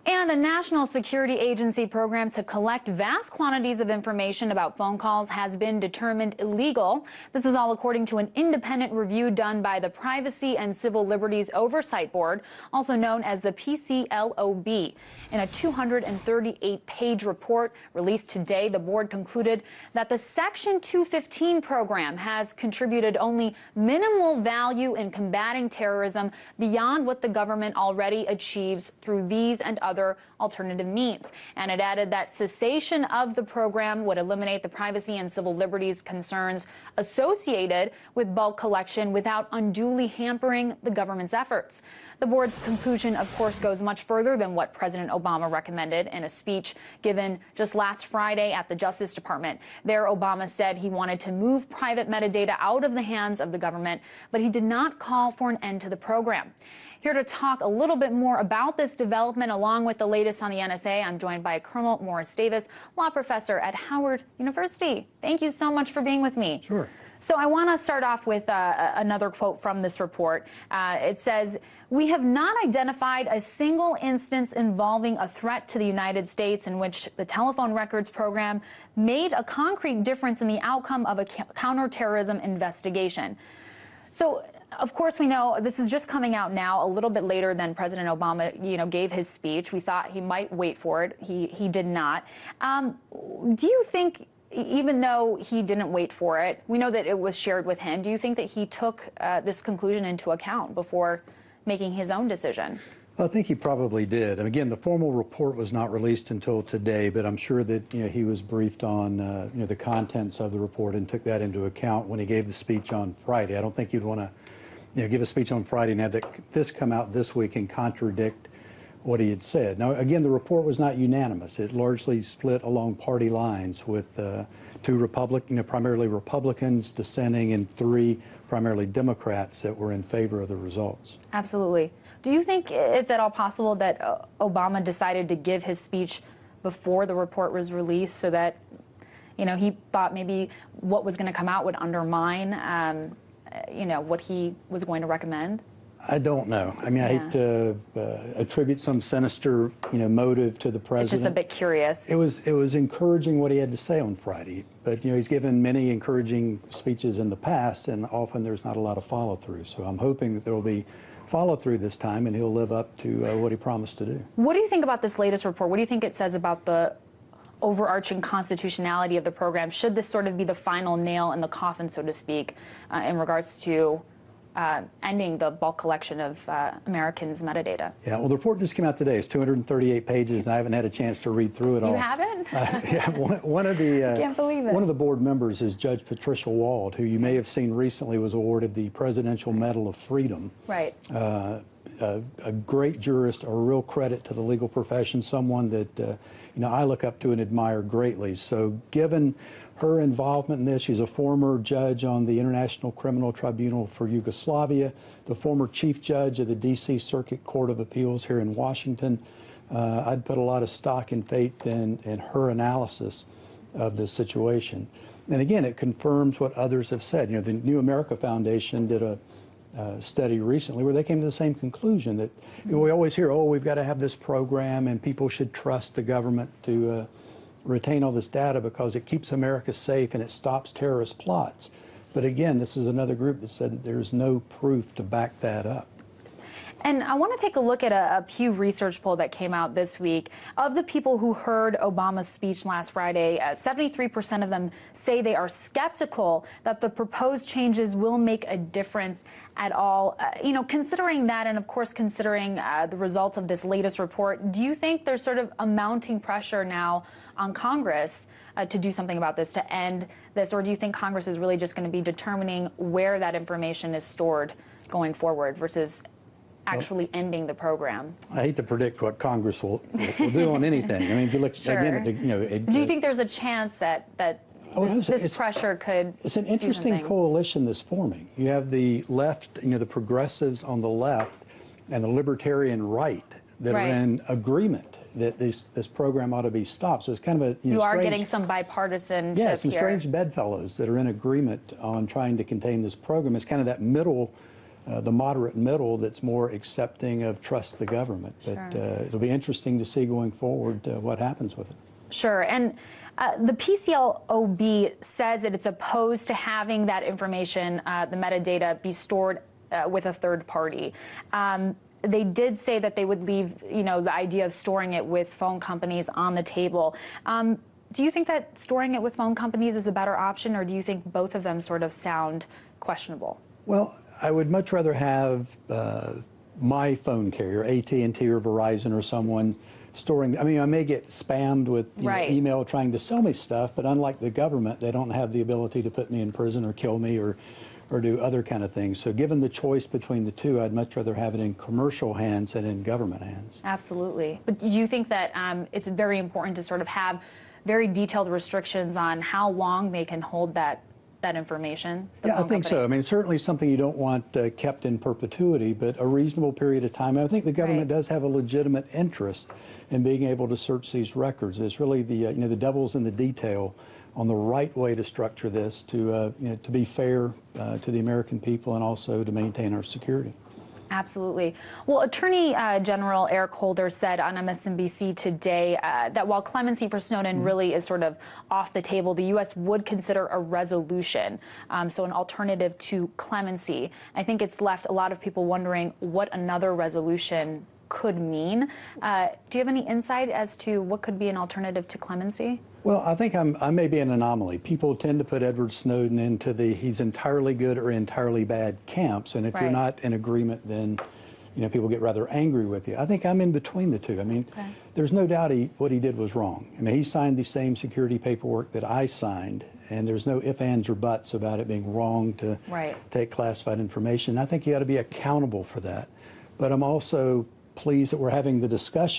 And a national security agency program to collect vast quantities of information about phone calls has been determined illegal. This is all according to an independent review done by the Privacy and Civil Liberties Oversight Board, also known as the PCLOB. In a 238-page report released today, the board concluded that the Section 215 program has contributed only minimal value in combating terrorism beyond what the government already achieves through these and other alternative means. And it added that cessation of the program would eliminate the privacy and civil liberties concerns associated with bulk collection without unduly hampering the government's efforts. The board's conclusion, of course, goes much further than what President Obama recommended in a speech given just last Friday at the Justice Department. There, Obama said he wanted to move private metadata out of the hands of the government, but he did not call for an end to the program. Here to talk a little bit more about this development, along with the latest on the NSA, I'm joined by Colonel Morris Davis, law professor at Howard University. Thank you so much for being with me. Sure. So I want to start off with another quote from this report. It says, "We have not identified a single instance involving a threat to the United States in which the telephone records program made a concrete difference in the outcome of a counterterrorism investigation." So, of course, we know this is just coming out now, a little bit later than President Obama, gave his speech. We thought he might wait for it. He did not. Do you think, even though he didn't wait for it, we know that it was shared with him, do you think that he took this conclusion into account before making his own decision? I think he probably did. And again, the formal report was not released until today, but I'm sure that he was briefed on the contents of the report and took that into account when he gave the speech on Friday. I don't think you'd want to give a speech on Friday and have this come out this week and contradict what he had said. Now, again, the report was not unanimous. It largely split along party lines with two primarily Republicans dissenting and three primarily Democrats that were in favor of the results. Absolutely. Do you think it's at all possible that Obama decided to give his speech before the report was released so that, he thought maybe what was going to come out would undermine, what he was going to recommend? I don't know. I mean, I hate to attribute some sinister, motive to the president. It's just a bit curious. It was encouraging what he had to say on Friday, but he's given many encouraging speeches in the past, and often there's not a lot of follow-through. So I'm hoping that there will be follow-through this time, and he'll live up to what he promised to do. What do you think about this latest report? What do you think it says about the overarching constitutionality of the program? Should this sort of be the final nail in the coffin, so to speak, in regards to ending the bulk collection of Americans' metadata? Yeah, well, the report just came out today. It's 238 pages, and I haven't had a chance to read through it all. You haven't? Yeah, one of the can't believe it. One of the board members is Judge Patricia Wald, who you may have seen recently was awarded the Presidential Medal of Freedom. Right. A great jurist, a real credit to the legal profession, someone that I look up to and admire greatly. So given her involvement in this, she's a former judge on the International Criminal Tribunal for Yugoslavia, the former chief judge of the D.C. Circuit Court of Appeals here in Washington. I'd put a lot of stock and faith in her analysis of this situation. And again, it confirms what others have said. The New America Foundation did a study recently where they came to the same conclusion that we always hear, we've got to have this program and people should trust the government to retain all this data because it keeps America safe and it stops terrorist plots. But again, this is another group that said that there's no proof to back that up. And I want to take a look at a Pew Research poll that came out this week. Of the people who heard Obama's speech last Friday, 73% of them say they are skeptical that the proposed changes will make a difference at all. Considering that, and of course considering the results of this latest report, do you think there's sort of a mounting pressure now on Congress to do something about this, to end this, or do you think Congress is really just going to be determining where that information is stored going forward versus actually ending the program? I hate to predict what Congress will do on anything. I mean, if you look again at do you think there's a chance that this pressure could? It's an interesting coalition that's forming. You have the left, the progressives on the left, and the libertarian right that are in agreement that this program ought to be stopped. So it's kind of a you are getting some bipartisan. Yeah, some strange bedfellows that are in agreement on trying to contain this program. It's kind of that middle the moderate middle that's more accepting of trust the government. But it'll be interesting to see going forward what happens with it. Sure. And the PCLOB says that it's opposed to having that information, the metadata, be stored with a third party. They did say that they would leave, the idea of storing it with phone companies on the table. Do you think that storing it with phone companies is a better option, or do you think both of them sort of sound questionable? Well, I would much rather have my phone carrier, AT&T or Verizon or someone, storing. I mean, I may get spammed with email trying to sell me stuff, but unlike the government, they don't have the ability to put me in prison or kill me or do other kind of things. So given the choice between the two, I'd much rather have it in commercial hands than in government hands. Absolutely. But do you think that it's very important to sort of have very detailed restrictions on how long they can hold that information? Yeah, I think so. I mean, certainly something you don't want kept in perpetuity, but a reasonable period of time. I think the government does have a legitimate interest in being able to search these records. It's really the the devil's in the detail on the right way to structure this to to be fair to the American people and also to maintain our security. Absolutely. Well, Attorney General Eric Holder said on MSNBC today that while clemency for Snowden really is sort of off the table, the U.S. would consider a resolution, so an alternative to clemency. I think it's left a lot of people wondering what another resolution could mean. Do you have any insight as to what could be an alternative to clemency? Well, I think I may be an anomaly. People tend to put Edward Snowden into the he's entirely good or entirely bad camps, and if you're not in agreement, then people get rather angry with you. I think I'm in between the two. I mean, there's no doubt what he did was wrong. I mean, he signed the same security paperwork that I signed, and there's no ifs, ands, or buts about it being wrong to take classified information. I think he ought to be accountable for that. But I'm also pleased that we're having the discussion